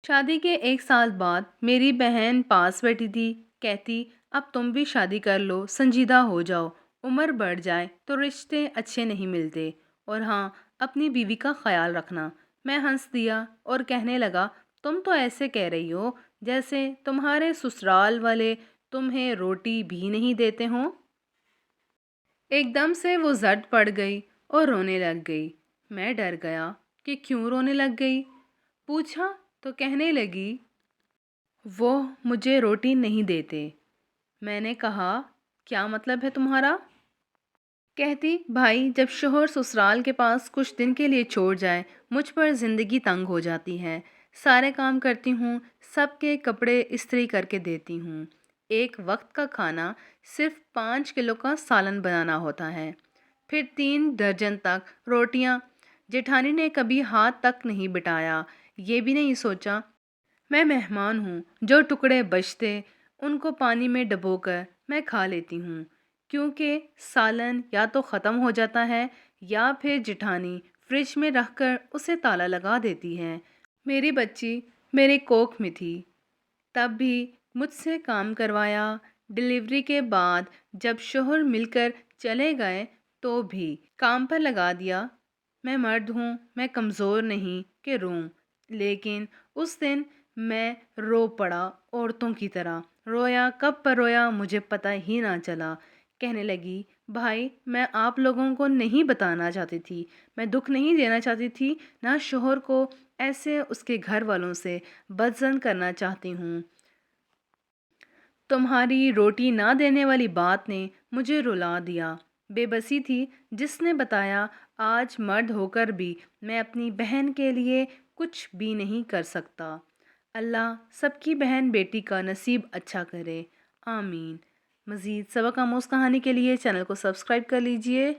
شادی کے 1 سال بعد میری بہن پاس بیٹھی تھی، کہتی اب تم بھی شادی کر لو، سنجیدہ ہو جاؤ، عمر بڑھ جائے تو رشتے اچھے نہیں ملتے، اور ہاں، اپنی بیوی کا خیال رکھنا۔ میں ہنس دیا اور کہنے لگا، تم تو ایسے کہہ رہی ہو جیسے تمہارے سسرال والے تمہیں روٹی بھی نہیں دیتے ہوں۔ ایک دم سے وہ زد پڑ گئی اور رونے لگ گئی۔ میں ڈر گیا کہ کیوں رونے لگ گئی۔ پوچھا تو کہنے لگی، وہ مجھے روٹی نہیں دیتے۔ میں نے کہا، کیا مطلب ہے تمہارا؟ کہتی، بھائی جب شوہر سسرال کے پاس کچھ دن کے لیے چھوڑ جائے، مجھ پر زندگی تنگ ہو جاتی ہے۔ سارے کام کرتی ہوں، سب کے کپڑے استری کر کے دیتی ہوں، ایک وقت کا کھانا صرف 5 کلو کا سالن بنانا ہوتا ہے، پھر 3 درجن تک روٹیاں۔ جیٹھانی نے کبھی ہاتھ تک نہیں بٹایا، یہ بھی نہیں سوچا میں مہمان ہوں۔ جو ٹکڑے بچتے ان کو پانی میں ڈبو کر میں کھا لیتی ہوں، کیونکہ سالن یا تو ختم ہو جاتا ہے یا پھر جیٹھانی فریج میں رکھ کر اسے تالا لگا دیتی ہے۔ میری بچی میرے کوکھ میں تھی، تب بھی مجھ سے کام کروایا۔ ڈلیوری کے بعد جب شوہر مل کر چلے گئے تو بھی کام پر لگا دیا۔ میں مرد ہوں، میں کمزور نہیں کہ روں، لیکن اس دن میں رو پڑا عورتوں کی طرح۔ رویا، کب پر رویا مجھے پتہ ہی نہ چلا۔ کہنے لگی، بھائی میں آپ لوگوں کو نہیں بتانا چاہتی تھی، میں دکھ نہیں دینا چاہتی تھی، نہ شوہر کو ایسے اس کے گھر والوں سے بدظن کرنا چاہتی ہوں۔ تمہاری روٹی نہ دینے والی بات نے مجھے رلا دیا۔ بے بسی تھی جس نے بتایا آج مرد ہو کر بھی میں اپنی بہن کے لیے کچھ بھی نہیں کر سکتا۔ اللہ سب کی بہن بیٹی کا نصیب اچھا کرے، آمین۔ مزید سبق آموز کہانی کے لیے چینل کو سبسکرائب کر لیجئے۔